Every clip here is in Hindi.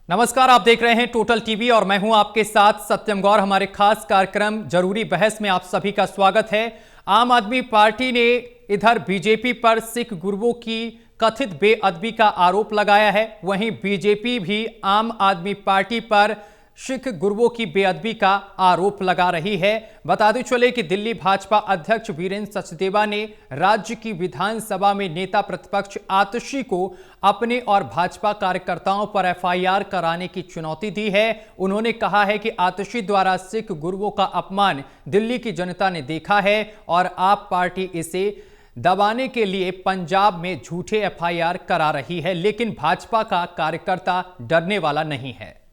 नमस्कार, आप देख रहे हैं टोटल टीवी और मैं हूं आपके साथ सत्यम गौर। हमारे खास कार्यक्रम जरूरी बहस में आप सभी का स्वागत है। आम आदमी पार्टी ने इधर बीजेपी पर सिख गुरुओं की कथित बेअदबी का आरोप लगाया है, वहीं बीजेपी भी आम आदमी पार्टी पर सिख गुरुओं की बेअदबी का आरोप लगा रही है। बता दें चले कि दिल्ली भाजपा अध्यक्ष वीरेंद्र सचदेवा ने राज्य की विधानसभा में नेता प्रतिपक्ष आतिशी को अपने और भाजपा कार्यकर्ताओं पर एफआईआर कराने की चुनौती दी है। उन्होंने कहा है कि आतिशी द्वारा सिख गुरुओं का अपमान दिल्ली की जनता ने देखा है और आप पार्टी इसे दबाने के लिए पंजाब में झूठे एफआईआर करा रही है, लेकिन भाजपा का कार्यकर्ता डरने वाला नहीं है।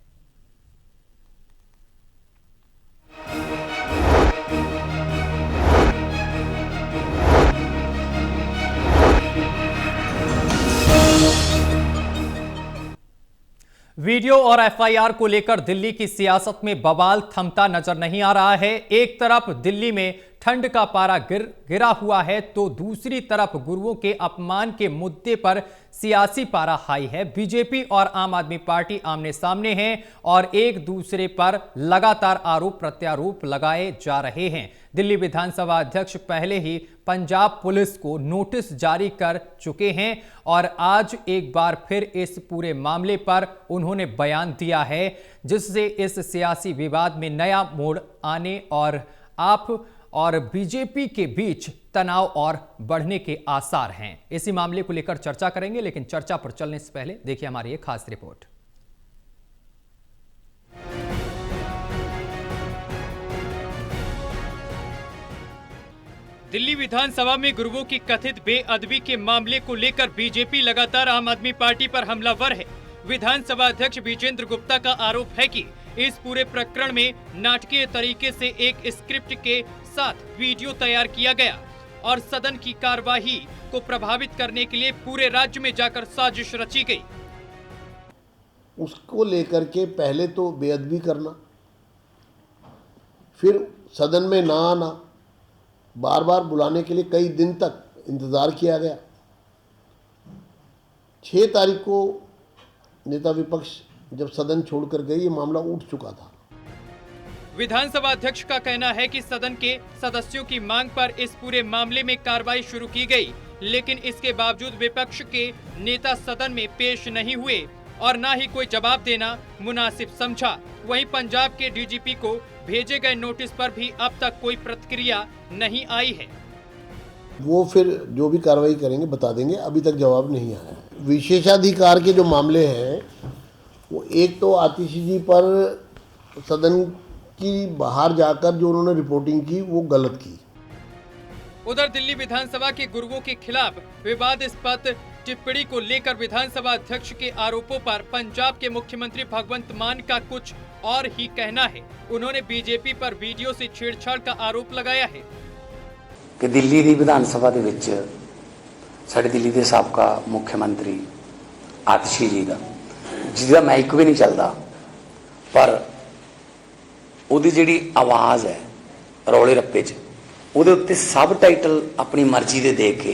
वीडियो और एफआईआर को लेकर दिल्ली की सियासत में बवाल थमता नजर नहीं आ रहा है। एक तरफ दिल्ली में ठंड का पारा गिरा हुआ है तो दूसरी तरफ गुरुओं के अपमान के मुद्दे पर सियासी पारा हाई है। बीजेपी और आम आदमी पार्टी आमने सामने हैं और एक दूसरे पर लगातार आरोप प्रत्यारोप लगाए जा रहे हैं। दिल्ली विधानसभा अध्यक्ष पहले ही पंजाब पुलिस को नोटिस जारी कर चुके हैं और आज एक बार फिर इस पूरे मामले पर उन्होंने बयान दिया है, जिससे इस सियासी विवाद में नया मोड़ आने और आप और बीजेपी के बीच तनाव और बढ़ने के आसार हैं। इसी मामले को लेकर चर्चा करेंगे, लेकिन चर्चा पर चलने से पहले देखिए हमारी ये खास रिपोर्ट। दिल्ली विधानसभा में गुरुओं की कथित बेअदबी के मामले को लेकर बीजेपी लगातार आम आदमी पार्टी पर हमलावर है। विधानसभा अध्यक्ष विजेंद्र गुप्ता का आरोप है कि इस पूरे प्रकरण में नाटकीय तरीके से एक स्क्रिप्ट के साथ वीडियो तैयार किया गया और सदन की कार्यवाही को प्रभावित करने के लिए पूरे राज्य में जाकर साजिश रची गई। उसको लेकर के पहले तो बेअदबी करना, फिर सदन में ना आना, बार बार बुलाने के लिए कई दिन तक इंतजार किया गया। 6 तारीख को नेता विपक्ष जब सदन छोड़कर गए, ये मामला उठ चुका था। विधानसभा अध्यक्ष का कहना है कि सदन के सदस्यों की मांग पर इस पूरे मामले में कार्रवाई शुरू की गई, लेकिन इसके बावजूद विपक्ष के नेता सदन में पेश नहीं हुए और न ही कोई जवाब देना मुनासिब समझा। वहीं पंजाब के डीजीपी को भेजे गए नोटिस पर भी अब तक कोई प्रतिक्रिया नहीं आई है। वो फिर जो भी कार्रवाई करेंगे बता देंगे, अभी तक जवाब नहीं आया है। विशेषाधिकार के जो मामले हैं, वो एक तो आतिशी जी पर सदन की बाहर जाकर जो उन्होंने रिपोर्टिंग की वो गलत की। उधर दिल्ली विधानसभा के गुरुओं के खिलाफ विवादास्पद टिप्पणी को लेकर विधानसभा अध्यक्ष के आरोपों पर पंजाब के मुख्यमंत्री भगवंत मान का कुछ और ही कहना है। उन्होंने बीजेपी पर वीडियो से छेड़छाड़ का आरोप लगाया है कि दिल्ली की विधानसभा दे विच साडे दिल्ली के साबका मुख्यमंत्री आतिशी जी का जिसका माइक भी नहीं चलता, पर उहदी जिहड़ी आवाज़ है रौले रप्पे च उहदे उत्ते सब टाइटल अपनी मर्जी दे दे के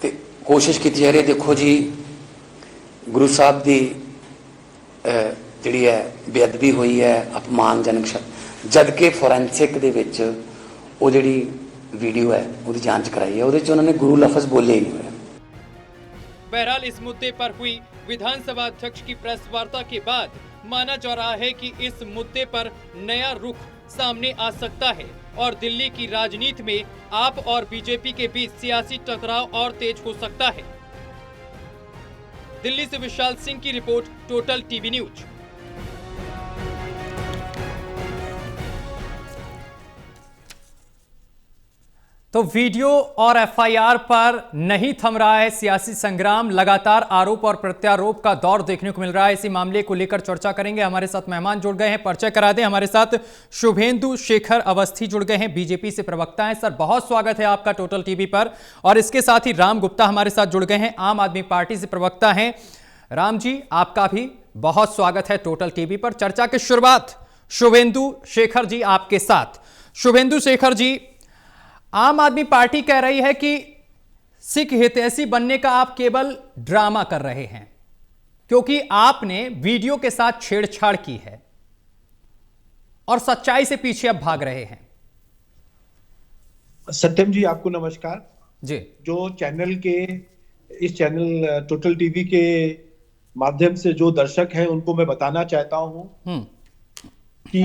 ते कोशिश की जा रही है। देखो जी, गुरु साहब की जिहड़ी है बेअदबी हुई है, अपमानजनक शब्द, जबकि फोरेंसिक दे विच वो जिहड़ी वीडियो है उसकी जांच कराई है, उहदे च उन्होंने गुरु लफज बोले ही नहीं हुए। बहरहाल इस मुद्दे पर हुई विधानसभा अध्यक्ष की प्रेस वार्ता के बाद माना जा रहा है कि इस मुद्दे पर नया रुख सामने आ सकता है और दिल्ली की राजनीति में आप और बीजेपी के बीच सियासी टकराव और तेज हो सकता है। दिल्ली से विशाल सिंह की रिपोर्ट, टोटल टीवी न्यूज। तो वीडियो और एफआईआर पर नहीं थम रहा है सियासी संग्राम। लगातार आरोप और प्रत्यारोप का दौर देखने को मिल रहा है। इसी मामले को लेकर चर्चा करेंगे। हमारे साथ मेहमान जुड़ गए हैं, परिचय करा दें। हमारे साथ शुभेंदु शेखर अवस्थी जुड़ गए हैं, बीजेपी से प्रवक्ता हैं। सर, बहुत स्वागत है आपका टोटल टीवी पर। और इसके साथ ही राम गुप्ता हमारे साथ जुड़ गए हैं, आम आदमी पार्टी से प्रवक्ता हैं। राम जी, आपका भी बहुत स्वागत है टोटल टीवी पर। चर्चा की शुरुआत शुभेंदु शेखर जी आपके साथ। शुभेंदु शेखर जी, आम आदमी पार्टी कह रही है कि सिख हितैषी बनने का आप केवल ड्रामा कर रहे हैं, क्योंकि आपने वीडियो के साथ छेड़छाड़ की है और सच्चाई से पीछे अब भाग रहे हैं। सत्यम जी, आपको नमस्कार जी। जो इस चैनल टोटल टीवी के माध्यम से जो दर्शक हैं उनको मैं बताना चाहता हूं कि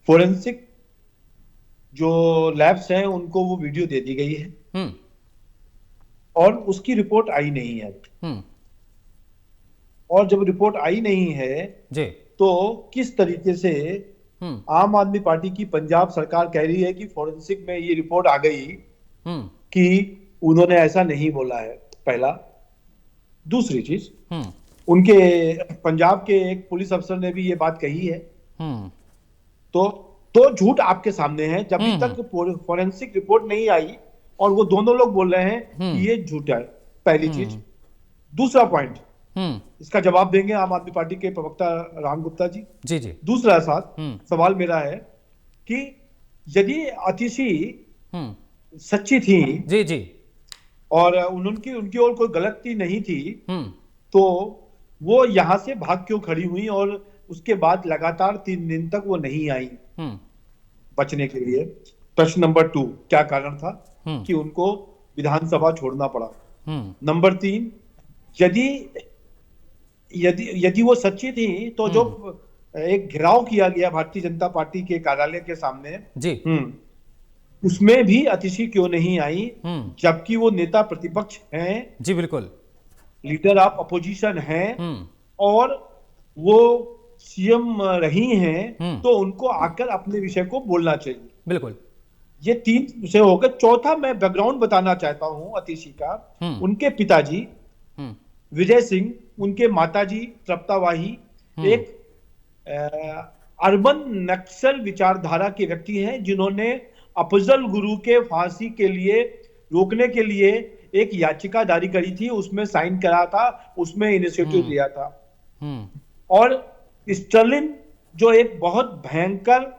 फोरेंसिक जो लैब्स हैं उनको वो वीडियो दे दी गई है और उसकी रिपोर्ट आई नहीं है। और जब रिपोर्ट आई नहीं है जी। तो किस तरीके से आम आदमी पार्टी की पंजाब सरकार कह रही है कि फोरेंसिक में ये रिपोर्ट आ गई कि उन्होंने ऐसा नहीं बोला है। पहला। दूसरी चीज, उनके पंजाब के एक पुलिस अफसर ने भी ये बात कही है। तो झूठ आपके सामने है। जब तक फोरेंसिक रिपोर्ट नहीं आई और वो दोनों लोग बोल रहे हैं कि ये झूठ है। पहली चीज। दूसरा पॉइंट, इसका जवाब देंगे आम आदमी पार्टी के प्रवक्ता राम गुप्ता जी। जी जी। दूसरा सवाल मेरा है कि यदि आतिशी सच्ची थी जी जी और उनकी ओर कोई गलती नहीं थी तो वो यहां से भाग क्यों खड़ी हुई और उसके बाद लगातार 3 दिन तक वो नहीं आई बचने के लिए। प्रश्न नंबर 2, क्या कारण था कि उनको विधानसभा छोड़ना पड़ा। नंबर 3, यदि वो सच्ची थी तो जो एक घेराव किया गया भारतीय जनता पार्टी के कार्यालय के सामने जी उसमें भी आतिशी क्यों नहीं आई, जबकि वो नेता प्रतिपक्ष हैं। जी बिल्कुल। लीडर ऑफ अपोजिशन हैं और वो सीएम रही हैं, तो उनको आकर अपने विषय को बोलना चाहिए। बिल्कुल। ये 3 विषय हो गए। चौथा, मैं बैकग्राउंड बताना चाहता हूं आतिशी का। उनके पिताजी विजय सिंह, उनके माताजी तृप्ता वाही एक अर्बन नक्सल विचारधारा के व्यक्ति हैं जिन्होंने अफजल गुरु के फांसी के लिए रोकने के लिए एक याचिका जारी करी थी, उसमें साइन करा था, उसमें इनिशिएटिव लिया था। और स्टर्लिन जो एक बहुत भयंकर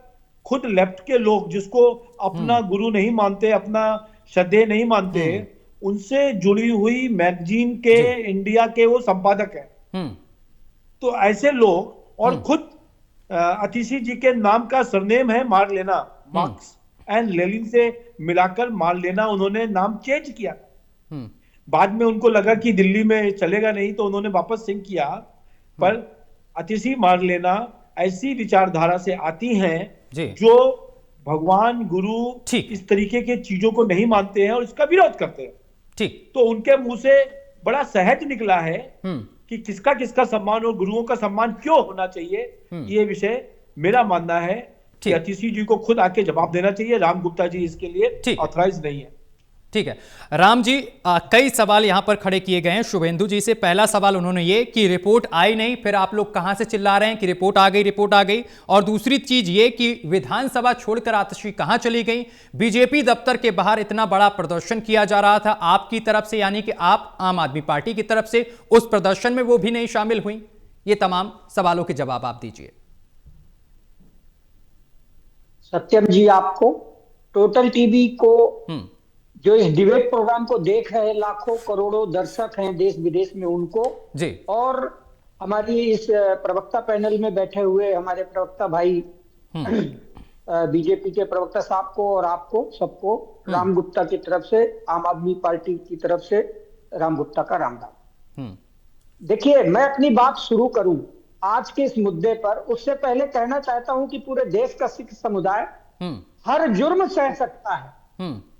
खुद लेफ्ट के लोग जिसको अपना गुरु नहीं मानते, अपना श्रद्धेय नहीं मानते, उनसे जुड़ी हुई मैगजीन के इंडिया के वो संपादक हैं। तो ऐसे लोग और खुद आतिशी जी के नाम का सरनेम है मार लेना, मार्क्स एंड लेनिन से मिलाकर मार लेना, उन्होंने नाम चेंज किया। बाद में उनको लगा कि दिल्ली में चलेगा नहीं तो उन्होंने वापस सिंह किया। पर आतिशी मार लेना ऐसी विचारधारा से आती हैं जो भगवान गुरु इस तरीके के चीजों को नहीं मानते हैं और इसका विरोध करते हैं। ठीक। तो उनके मुंह से बड़ा सहज निकला है कि किसका किसका सम्मान और गुरुओं का सम्मान क्यों होना चाहिए। ये विषय मेरा मानना है कि आतिशी जी को खुद आके जवाब देना चाहिए। राम गुप्ता जी इसके लिए ऑथराइज नहीं है। ठीक है राम जी, कई सवाल यहां पर खड़े किए गए हैं शुभेंदु जी से। पहला सवाल उन्होंने ये कि रिपोर्ट आई नहीं, फिर आप लोग कहां से चिल्ला रहे हैं कि रिपोर्ट आ गई, रिपोर्ट आ गई। और दूसरी चीज ये कि विधानसभा छोड़कर आतिशी कहां चली गई। बीजेपी दफ्तर के बाहर इतना बड़ा प्रदर्शन किया जा रहा था आपकी तरफ से, यानी कि आप आम आदमी पार्टी की तरफ से उस प्रदर्शन में वो भी नहीं शामिल हुई। ये तमाम सवालों के जवाब आप दीजिए। सत्यम जी, आपको टोटल टीवी को जो इस डिबेट प्रोग्राम को देख रहे लाखों करोड़ों दर्शक हैं देश विदेश में, उनको जी, और हमारी इस प्रवक्ता पैनल में बैठे हुए हमारे प्रवक्ता भाई बीजेपी के प्रवक्ता साहब को और आपको सबको राम गुप्ता की तरफ से, आम आदमी पार्टी की तरफ से राम गुप्ता का राम राम। देखिए, मैं अपनी बात शुरू करूं आज के इस मुद्दे पर, उससे पहले कहना चाहता हूं कि पूरे देश का सिख समुदाय हर जुर्म सह सकता है,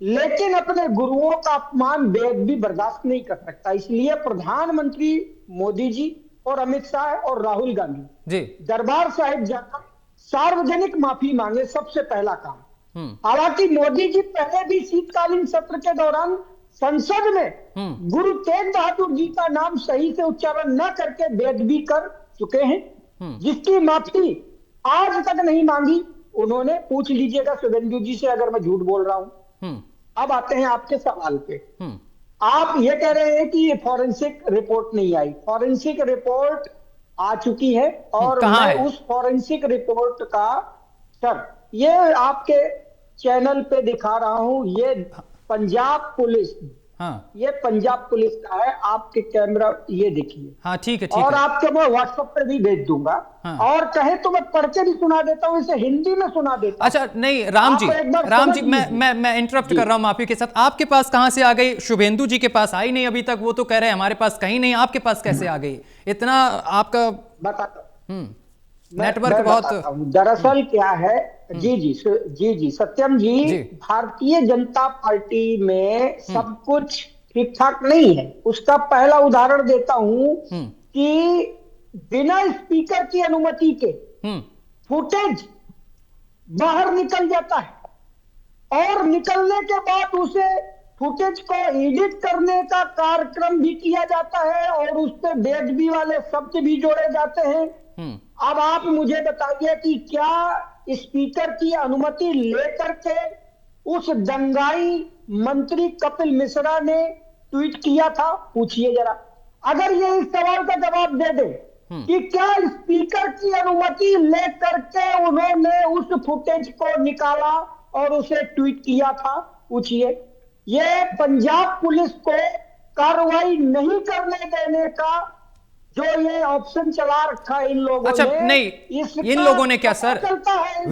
लेकिन अपने गुरुओं का अपमान बेहद भी बर्दाश्त नहीं कर सकता। इसलिए प्रधानमंत्री मोदी जी और अमित शाह और राहुल गांधी जी दरबार साहिब जाकर सार्वजनिक माफी मांगे, सबसे पहला काम। हालांकि मोदी जी पहले भी शीतकालीन सत्र के दौरान संसद में गुरु तेग बहादुर जी का नाम सही से उच्चारण न करके बेदबी कर चुके हैं, जिसकी माफी आज तक नहीं मांगी उन्होंने। पूछ लीजिएगा शुभेंदु जी से अगर मैं झूठ बोल रहा हूं। अब आते हैं आपके सवाल पे। आप ये कह रहे हैं कि ये फॉरेंसिक रिपोर्ट नहीं आई। फॉरेंसिक रिपोर्ट आ चुकी है और मैं उस फॉरेंसिक रिपोर्ट का, सर ये आपके चैनल पे दिखा रहा हूं, ये पंजाब पुलिस हाँ ये पंजाब पुलिस का है, आपके कैमरा ये देखिए। हाँ ठीक है, ठीक और है। आपके मैं व्हाट्सएप पर भी भेज दूंगा। हाँ। और कहे तो मैं पढ़ के भी सुना देता हूँ, इसे हिंदी में सुना देता हूं। अच्छा नहीं राम जी, आप एक बार राम समझ जी, मैं लीजिए। मैं मैं इंटरप्ट कर रहा हूं माफी के साथ। आपके पास कहां से आ गई? शुभेंदु जी के पास आई नहीं अभी तक, वो तो कह रहे हैं हमारे पास कहीं नहीं, आपके पास कैसे आ गई? इतना आपका बताता नेटवर्क मैं बहुत। बताता हूं। दरअसल क्या है, जी सत्यम जी, जी। भारतीय जनता पार्टी में सब कुछ ठीक ठाक नहीं है। उसका पहला उदाहरण देता हूं कि बिना स्पीकर की अनुमति के फुटेज बाहर निकल जाता है और निकलने के बाद उसे फुटेज को एडिट करने का कार्यक्रम भी किया जाता है और उस पे बेदबी वाले शब्द भी जोड़े जाते हैं। अब आप मुझे बताइए कि क्या स्पीकर की अनुमति लेकर के उस दंगाई मंत्री कपिल मिश्रा ने ट्वीट किया था? पूछिए जरा। अगर ये इस सवाल का जवाब दे दे कि क्या स्पीकर की अनुमति लेकर के उन्होंने उस फुटेज को निकाला और उसे ट्वीट किया था? पूछिए। ये पंजाब पुलिस को कार्रवाई नहीं करने देने का जो ये ऑप्शन चला रखा है इन लोगों अच्छा ने, नहीं, इसका इन लोगों ने क्या पता सर? चलता है।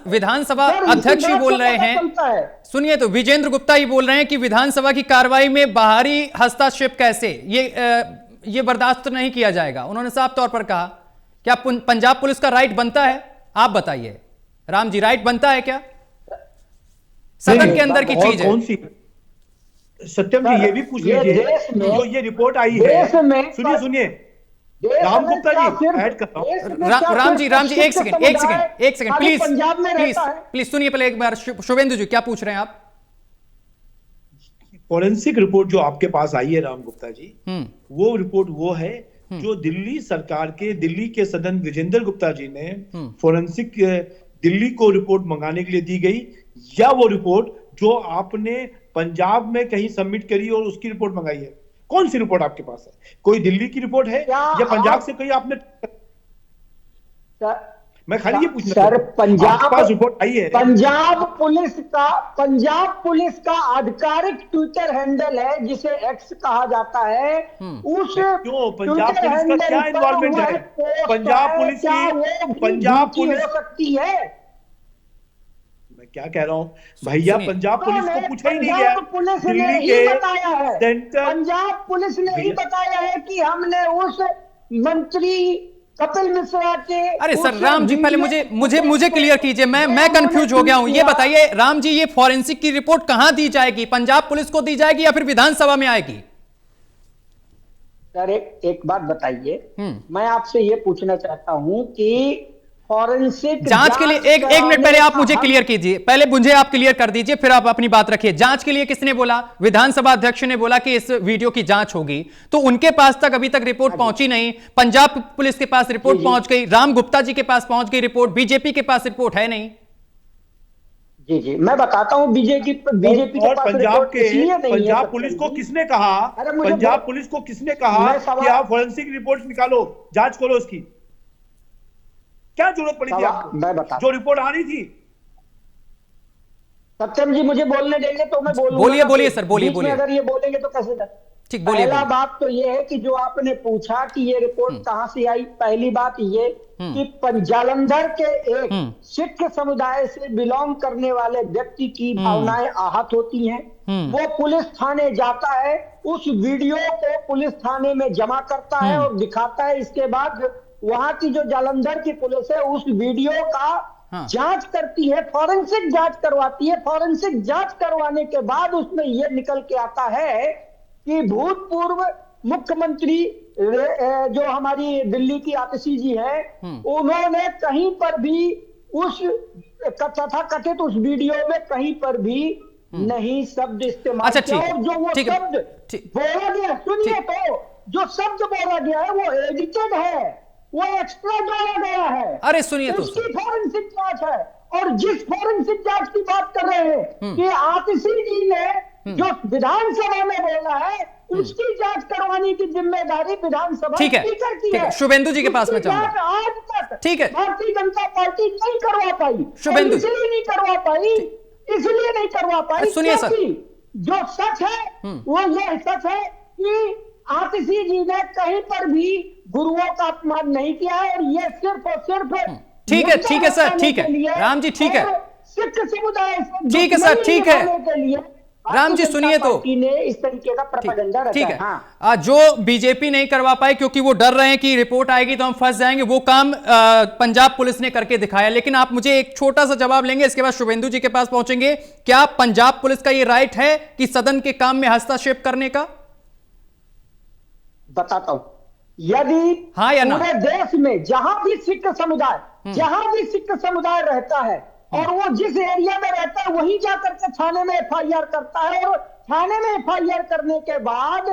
विधानसभा सर, इसी अध्यक्ष ही बात बोल से रहे पता हैं। चलता है। सुनिए तो, विजेंद्र गुप्ता ही बोल रहे हैं कि विधानसभा की कार्रवाई में बाहरी हस्तक्षेप कैसे, ये बर्दाश्त नहीं किया जाएगा। उन्होंने साफ तौर पर कहा। क्या पंजाब पुलिस का राइट बनता है? आप बताइए राम जी, राइट बनता है क्या? सदन के अंदर की चीज है। कौन सी? सत्यम जी ये भी पूछ लीजिए, जो ये रिपोर्ट आई है। सुनिए राम गुप्ता जी, ऐड कर रहा हूं। राम जी एक सेकंड प्लीज सुनिए पहले एक बार। शुभेंदु जी क्या पूछ रहे हैं आप? फॉरेंसिक रिपोर्ट जो आपके पास आई है राम गुप्ता जी, वो रिपोर्ट वो है जो दिल्ली सरकार के, दिल्ली के सदन विजेंद्र गुप्ता जी ने फॉरेंसिक दिल्ली को रिपोर्ट मंगाने के लिए दी गई, या वो रिपोर्ट जो आपने पंजाब में कहीं सबमिट करी और उसकी रिपोर्ट मंगाई है? कौन सी रिपोर्ट आपके पास है? कोई दिल्ली की रिपोर्ट है या पंजाब से कोई आपने? मैं खाली ये पूछना सर, पंजाब पास रिपोर्ट आई है। पंजाब पुलिस का आधिकारिक ट्विटर हैंडल है जिसे एक्स कहा जाता है। उस क्यों पंजाब पुलिस का क्या इन्वॉल्वमेंट है? पंजाब पुलिस की, पंजाब पुलिस हो सकती है? मैं क्या कह रहा हूं भैया, पंजाब पुलिस को पूछा ही नहीं गया। पुलिस ने दिल्ली ही बताया है, सेंटर पंजाब पुलिस ने ही बताया है कि हमने उस मंत्री कपिल मिश्रा के। अरे सर राम जी, पहले मुझे क्लियर कीजिए, मैं कंफ्यूज हो गया हूं। ये बताइए राम जी, ये फॉरेंसिक की रिपोर्ट कहां दी जाएगी? पंजाब पुलिस को दी जाएगी या फिर विधानसभा में आएगी? सर एक बात बताइए, मैं आपसे ये पूछना चाहता हूं कि फॉरेंसिक जांच के लिए एक मिनट पहले आप मुझे क्लियर कीजिए, पहले मुझे आप क्लियर कर दीजिए, फिर आप अपनी बात रखिए। जांच के लिए किसने बोला? विधानसभा अध्यक्ष ने बोला कि इस वीडियो की जांच होगी, तो उनके पास तक अभी तक रिपोर्ट पहुंची नहीं। पंजाब पुलिस के पास रिपोर्ट पहुंच गई, राम गुप्ता जी के पास पहुंच गई रिपोर्ट, बीजेपी के पास रिपोर्ट है नहीं। जी मैं बताता हूं। बीजेपी और पंजाब पुलिस को किसने कहा? पंजाब पुलिस को किसने कहा कि आप फॉरेंसिक रिपोर्ट निकालो, जांच करो उसकी? क्या जरूरत पड़ी थी आपको? मैं बता, जो रिपोर्ट आ रही थी। सत्यम जी मुझे बोलने देंगे तो मैं बोलूंगा। बोलिए सर, बोलिए। अगर ये बोलेंगे तो कैसे? ठीक, बोलिए। पहला बात तो ये है कि जो आपने पूछा कि ये रिपोर्ट कहां से आई, पहली बात ये कि जालंधर के एक सिख समुदाय से बिलोंग करने वाले व्यक्ति की भावनाएं आहत होती हैं। वो पुलिस थाने जाता है, उस वीडियो को पुलिस थाने में जमा करता है और दिखाता है। इसके बाद वहां की जो जालंधर की पुलिस है उस वीडियो का जांच करती है, फॉरेंसिक जांच करवाती है। फॉरेंसिक जांच करवाने के बाद उसमें यह निकल के आता है कि भूतपूर्व मुख्यमंत्री जो हमारी दिल्ली की आतिशी जी हैं, उन्होंने कहीं पर भी उस तथाकथित उस वीडियो में कहीं पर भी नहीं शब्द इस्तेमाल किया। और जो वो शब्द बोला गया, सुनिए तो, जो शब्द बोला गया है वो एडिटेड है, वो एक्स्ट्रा डाला गया है। अरे सुनिए तो, उसकी फॉरेंसिक जांच है। और जिस फॉरेंसिक जांच की बात कर रहे हैं कि आतिशी जी ने जो विधानसभा में बोला है, उसकी जांच करवाने की जिम्मेदारी विधानसभा स्पीकर की है। शुभेंदु जी के पास में जाऊंगा। आज तक ठीक है, भारतीय जनता पार्टी नहीं करवा पाई। शुभेंदु इसलिए नहीं करवा पाई, सुनिए सर, जो सच है वो ये सच है कि आतिशी जी ने कहीं पर भी गुरुओं का अपमान नहीं किया है, और ये सिर्फ और सिर्फ ठीक है सर, ठीक है राम जी, ठीक है, सिख समुदाय ठीक है सर, ठीक है राम जी, सुनिए तो ने इस तरीके का प्रोपेगेंडा रचा ठीक है। हाँ। जो बीजेपी नहीं करवा पाई क्योंकि वो डर रहे हैं कि रिपोर्ट आएगी तो हम फंस जाएंगे, वो काम पंजाब पुलिस ने करके दिखाया। लेकिन आप मुझे एक छोटा सा जवाब लेंगे, इसके बाद शुभेंदु जी के पास पहुंचेंगे। क्या पंजाब पुलिस का ये राइट है कि सदन के काम में हस्तक्षेप करने का? बताता हूं, यदि हाँ या ना? पूरे देश में जहां भी सिख समुदाय रहता है और वो जिस एरिया में रहता है वहीं जाकर के थाने में एफआईआर करता है, और थाने में एफआईआर करने के बाद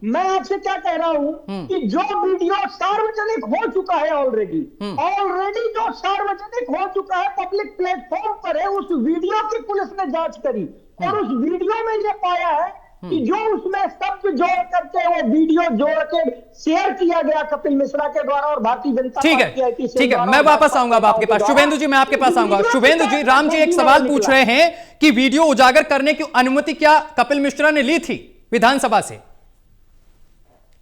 मैं आपसे क्या कह रहा हूं कि जो वीडियो सार्वजनिक हो चुका है ऑलरेडी जो सार्वजनिक हो चुका है, पब्लिक प्लेटफॉर्म पर है, उस वीडियो की पुलिस ने जांच करी और उस वीडियो में ये पाया है कि जो उसमें शब्द जोड़ करके वो वीडियो जोड़ के शेयर किया गया कपिल मिश्रा के द्वारा और भारतीय जनता ठीक है, मैं वापस आऊंगा अब आपके पास। शुभेंदु जी, मैं आपके पास आऊंगा। शुभेंदु जी, राम जी एक सवाल पूछ रहे हैं कि वीडियो उजागर करने की अनुमति क्या कपिल मिश्रा ने ली थी विधानसभा से?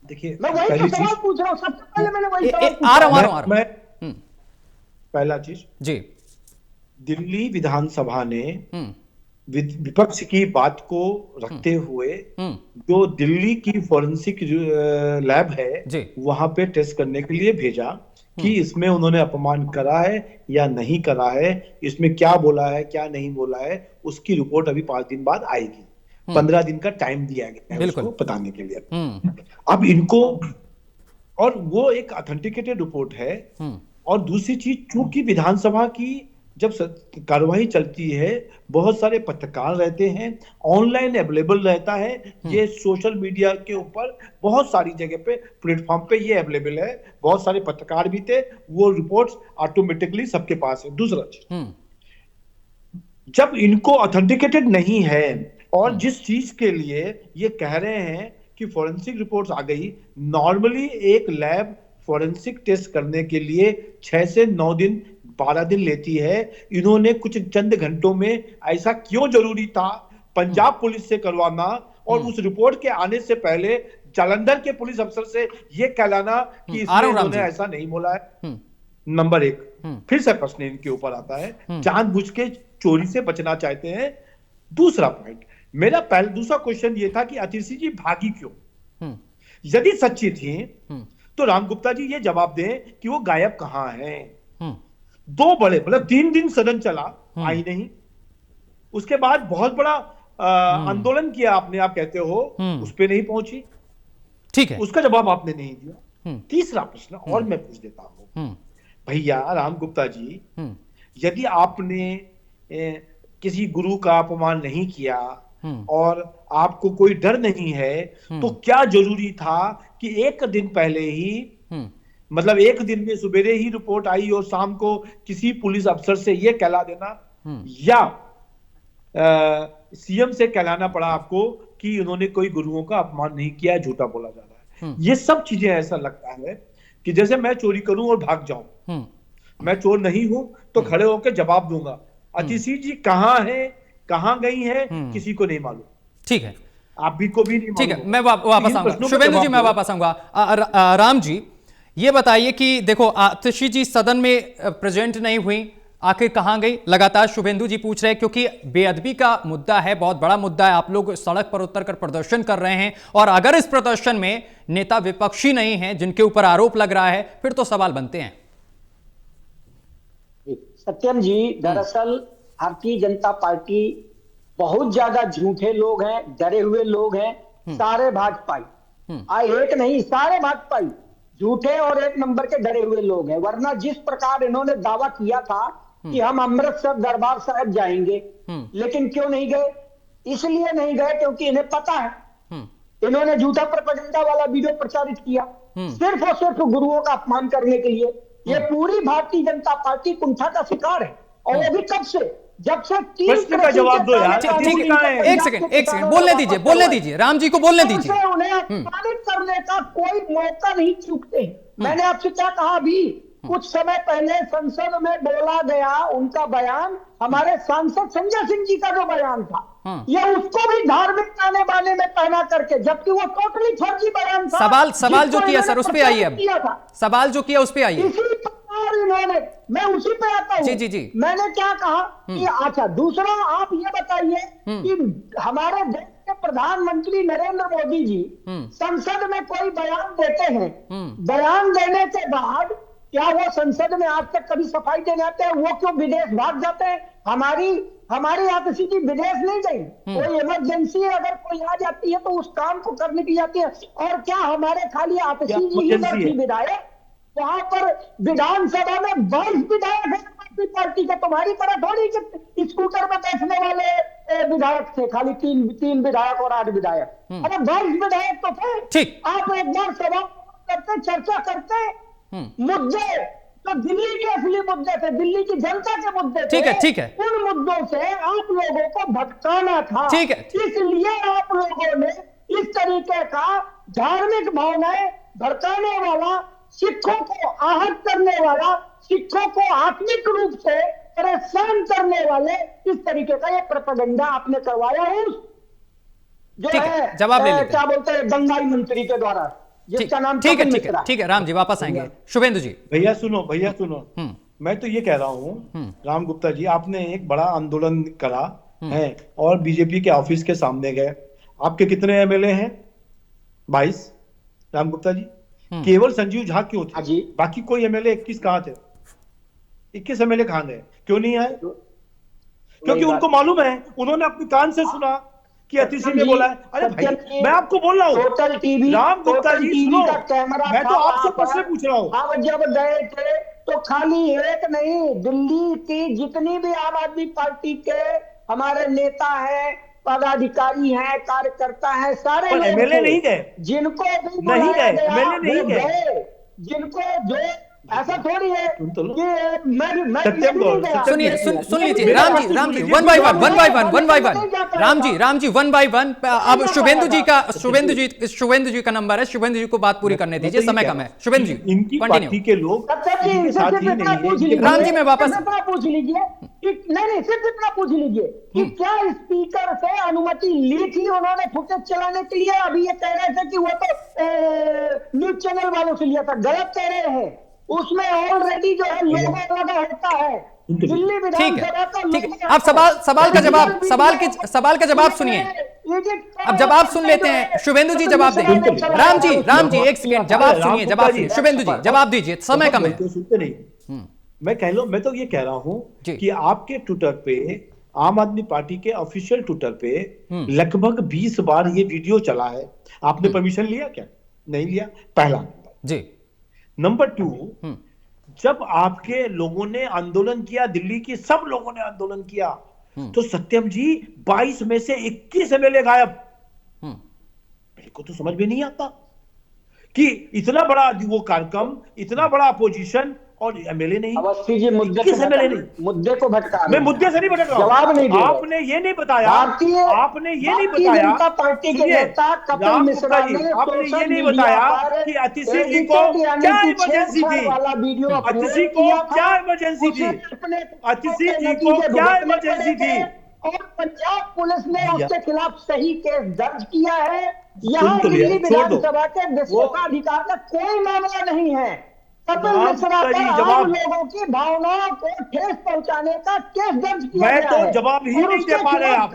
देखिए, मैं वही सवाल पूछ रहा हूं, सबसे पहले मैंने वही सवाल आ रहा हूं। पहला चीज जी, दिल्ली विधानसभा ने विपक्ष की बात को रखते हुए जो दिल्ली की फॉरेंसिक लैब है वहां पे टेस्ट करने के लिए भेजा कि इसमें उन्होंने अपमान करा है या नहीं करा है, इसमें क्या बोला है क्या नहीं बोला है, उसकी रिपोर्ट अभी 5 दिन बाद आएगी। 15 दिन का टाइम दिया गया है उसको बताने के लिए। अब इनको, और वो एक ऑथेंटिकेटेड रिपोर्ट है। और दूसरी चीज, चूंकि विधानसभा की जब कार्रवाई चलती है बहुत सारे पत्रकार रहते हैं, ऑनलाइन अवेलेबल रहता है, ये सोशल मीडिया के ऊपर बहुत सारी जगह पे प्लेटफॉर्म पे ये अवेलेबल है, बहुत सारे पत्रकार भी थे, वो रिपोर्ट्स ऑटोमेटिकली सबके पास है। दूसरा चीज, जब इनको ऑथेंटिकेटेड नहीं है और जिस चीज के लिए ये कह रहे हैं कि फॉरेंसिक रिपोर्ट्स आ गई, नॉर्मली एक लैब फॉरेंसिक टेस्ट करने के लिए 6 से 9 दिन 12 दिन लेती है। इन्होंने कुछ चंद घंटों में, ऐसा क्यों जरूरी था पंजाब पुलिस से करवाना और उस रिपोर्ट के आने से पहले जालंधर के पुलिस अफसर से यह कहलाना कि इसमें इन्होंने ऐसा नहीं बोला है? नंबर 1, फिर से प्रश्न इनके ऊपर आता है, जानबूझ के चोरी से बचना चाहते हैं। दूसरा पॉइंट, मेरा दूसरा क्वेश्चन ये था कि आतिशी जी भागी क्यों? यदि सच्ची थी तो राम गुप्ता जी ये जवाब दें कि वो गायब कहां हैं। 2 बड़े, मतलब 3 दिन सदन चला, आई नहीं, उसके बाद बहुत बड़ा आंदोलन किया आपने, आप कहते हो उस पे नहीं पहुंची, ठीक है, उसका जवाब आपने नहीं दिया। तीसरा प्रश्न और मैं पूछ देता हूं, भैया राम गुप्ता जी, यदि आपने किसी गुरु का अपमान नहीं किया और आपको कोई डर नहीं है, तो क्या जरूरी था कि एक दिन पहले ही, मतलब एक दिन में सुबेरे ही रिपोर्ट आई और शाम को किसी पुलिस अफसर से यह कहला देना, या सीएम से कहलाना पड़ा आपको कि उन्होंने कोई गुरुओं का अपमान नहीं किया, झूठा बोला जा रहा है? ये सब चीजें ऐसा लगता है कि जैसे मैं चोरी करूं और भाग जाऊं, मैं चोर नहीं हूं तो खड़े होकर जवाब दूंगा। आतिशी जी कहां है, कहां गई है, किसी को नहीं मालूम। ठीक है, आप भी को भी नहीं मालूम। ठीक है, मैं वापस आऊंगा। शुभेंदु जी, मैं वापस आऊंगा। राम जी, ये बताइए कि देखो आतिशी जी सदन में प्रेजेंट नहीं हुई, आखिर कहां गई? लगातार शुभेंदु जी पूछ रहे हैं क्योंकि बेअदबी का मुद्दा है, बहुत बड़ा मुद्दा है, आप लोग सड़क पर उतरकर प्रदर्शन कर रहे हैं और अगर इस प्रदर्शन में नेता विपक्षी नहीं है जिनके ऊपर आरोप लग रहा है, फिर तो सवाल बनते हैं। सत्यम जी, दरअसल भारतीय जनता पार्टी बहुत ज्यादा झूठे लोग हैं, डरे हुए लोग हैं, सारे भाजपाई, एक नहीं सारे भाजपाई झूठे और 1 नंबर के डरे हुए लोग हैं। वरना जिस प्रकार इन्होंने दावा किया था कि हम अमृतसर दरबार साहिब जाएंगे, लेकिन क्यों नहीं गए? इसलिए नहीं गए क्योंकि इन्हें पता है, इन्होंने झूठा प्रोपेगेंडा वाला वीडियो प्रचारित किया सिर्फ और सिर्फ गुरुओं का अपमान करने के लिए। ये पूरी भारतीय जनता पार्टी कुंठा का शिकार है, और वो भी कब से, जब से 3 प्रश्न का जवाब दो यार। एक सेकंड बोलने दीजिए राम जी को बोलने दीजिए। उन्हें अपमानित करने का कोई मौका नहीं चूकते हैं। मैंने आपसे क्या कहा अभी कुछ समय पहले संसद में बोला गया उनका बयान, हमारे सांसद संजय सिंह जी का जो बयान था, ये उसको भी धार्मिक ताने बाने में पहना करके, जबकि वो टोटली फर्जी बयान था। सवाल जो किया सर, उस पे आइए। अब सवाल जो किया उस पे आइए। इसी प्रकार इन्होंने, मैं उसी पे आता हूँ। जी। मैंने क्या कहा कि अच्छा, दूसरा आप ये बताइए कि हमारे देश के प्रधानमंत्री नरेंद्र मोदी जी संसद में कोई बयान देते हैं, बयान देने के बाद क्या वो संसद में आज तक कभी सफाई देने आते हैं? वो क्यों विदेश भाग जाते हैं? हमारी आतिशी जी विदेश नहीं गई, कोई इमरजेंसी अगर कोई आ जाती है तो उस काम को करने की जाती है। और क्या हमारे खाली आतिशी जी इधर थी विधायक? वहां पर विधानसभा में 22 विधायक है पार्टी के, तुम्हारी तरह थोड़ी कि स्कूटर में बैठने वाले विधायक थे, खाली तीन विधायक और 8 विधायक। अरे 22 विधायक तो थे। ठीक, आप एक बार सभा करते, चर्चा करते, मुद्दे तो दिल्ली के असली मुद्दे थे, दिल्ली की जनता के मुद्दे थे। ठीक है। उन मुद्दों से आप लोगों को भटकाना था। ठीक है। इसलिए आप लोगों ने इस तरीके का धार्मिक भावनाएं भड़काने वाला, सिखों को आहत करने वाला, सिखों को आत्मिक रूप से परेशान करने वाले इस तरीके का ये प्रोपेगेंडा आपने करवाया है, जो है जवाब ले लेते हैं। क्या बोलते हैं, बंगाली मंत्री के द्वारा, जिसका नाम ठीक है राम जी वापस आएंगे। शुभेंदु जी। भैया सुनो, मैं तो ये कह रहा हूँ राम गुप्ता जी, आपने एक बड़ा आंदोलन करा है और बीजेपी के ऑफिस के सामने गए। आपके कितने एमएलए हैं? 22। राम गुप्ता जी, केवल संजीव झा क्यों थे? बाकी कोई एमएलए 21 कहां थे? 21 एमएलए कहां गए? क्यों नहीं आए? क्योंकि उनको मालूम है, उन्होंने अपने कान से सुना कि अतिशी ने बोला है। अरे भाई, मैं आपको बोल रहा हूँ राम गुप्ता जी, सुनो, मैं तो आपसे प्रश्न पूछ रहा हूँ। आप जब गए थे तो खाली एक नहीं, दिल्ली की जितनी भी आम आदमी पार्टी के हमारे नेता हैं, पदाधिकारी हैं, कार्यकर्ता हैं, सारे एमएलए नहीं गए, जिनको भी नहीं गए, एमएलए नहीं गए, जिनको जो ऐसा थोड़ी है कि सुनिए, सुन लीजिए Ram ji one by one Ram ji one by one. अब शुभेंदु जी का नंबर है, शुभेंदु जी को बात पूरी करने दीजिए, समय कम है। शुभेंदु जी इनकी पार्टी के लोग राम जी मैं वापस पूछ लीजिए, नहीं सिर्फ इतना पूछ लीजिए कि क्या स्पीकर से अनुमति ली थी उन्होंने फुटेज चलाने के लिए? अभी ये कह रहे थे कि वो तो न्यूज चैनल वालों से लिया था, गलत कह रहे हैं। उसमें ऑलरेडी जो है लोगो लगा होता है दिल्ली विधानसभा का। ठीक है, आप सवाल का जवाब सुनिए। अब जवाब सुन लेते हैं, शुभेंदु जी जवाब देंगे। राम जी एक सेकंड, जवाब सुनिए। शुभेंदु जी जवाब दीजिए, समय कम है। सुनते नहीं, मैं तो ये कह रहा हूं कि आपके ट्विटर पे, आम आदमी पार्टी के ऑफिशियल ट्विटर पे लगभग 20 बार ये वीडियो चला है। आपने परमिशन लिया क्या? नहीं लिया, पहला जी। नंबर 2, जब आपके लोगों ने आंदोलन किया, दिल्ली की सब लोगों ने आंदोलन किया, तो सत्यम जी 22 में से 21 एमएलए गायब। मेरे को तो समझ में नहीं आता कि इतना बड़ा वो कार्यक्रम, इतना बड़ा अपोजिशन और एमएलए नहीं। अवस्थी जी मुद्दे को भटका, मैं मुद्दे से नहीं भटक रहा हूं, जवाब नहीं दिया। आपने ये नहीं बताया, आपने ये नहीं बताया पार्टी के नेता कपिल मिश्रा ने आपने ये नहीं बताया कि अतिशी जी को क्या इमरजेंसी थी, अतिशी को क्या इमरजेंसी थी, अतिशी जी को क्या इमरजेंसी थी। और पंजाब पुलिस ने उसके खिलाफ सही केस दर्ज किया है। यहाँ दिल्ली विधानसभा के विशेषाधिकार का कोई मामला नहीं है। कपिल मिश्रा पर आम लोगों की भावनाओं को ठेस पहुंचाने का केस दर्ज किया मैं तो जवाब ही नहीं दे पा रहे। आप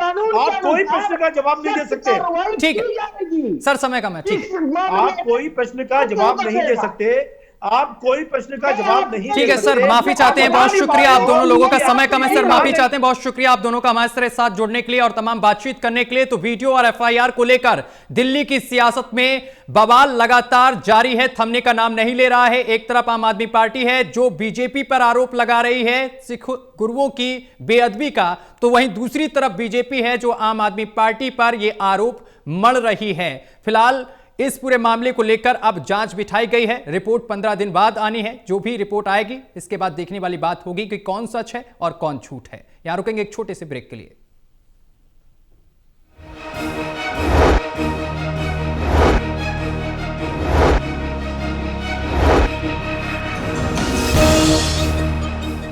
कोई प्रश्न का जवाब नहीं दे सकते। ठीक है सर, समय कम है। ठीक है, आप कोई प्रश्न का जवाब नहीं दे सकते, आप कोई प्रश्न का जवाब नहीं। ठीक है सर, माफी चाहते हैं, बहुत शुक्रिया आप दोनों लोगों का। समय कम है सर, माफी चाहते हैं, बहुत शुक्रिया आप दोनों का हमारे साथ जुड़ने के लिए और तमाम बातचीत करने के लिए। तो वीडियो और एफआईआर को लेकर दिल्ली की सियासत में बवाल लगातार जारी है, थमने का नाम नहीं ले रहा है। एक तरफ आम आदमी पार्टी है जो बीजेपी पर आरोप लगा रही है सिख गुरुओं की बेअदबी का, तो वहीं दूसरी तरफ बीजेपी है जो आम आदमी पार्टी पर यह आरोप मढ़ रही है। फिलहाल इस पूरे मामले को लेकर अब जांच बिठाई गई है। रिपोर्ट 15 दिन बाद आनी है। जो भी रिपोर्ट आएगी इसके बाद देखने वाली बात होगी कि कौन सच है और कौन झूठ है। यहां रुकेंगे एक छोटे से ब्रेक के लिए।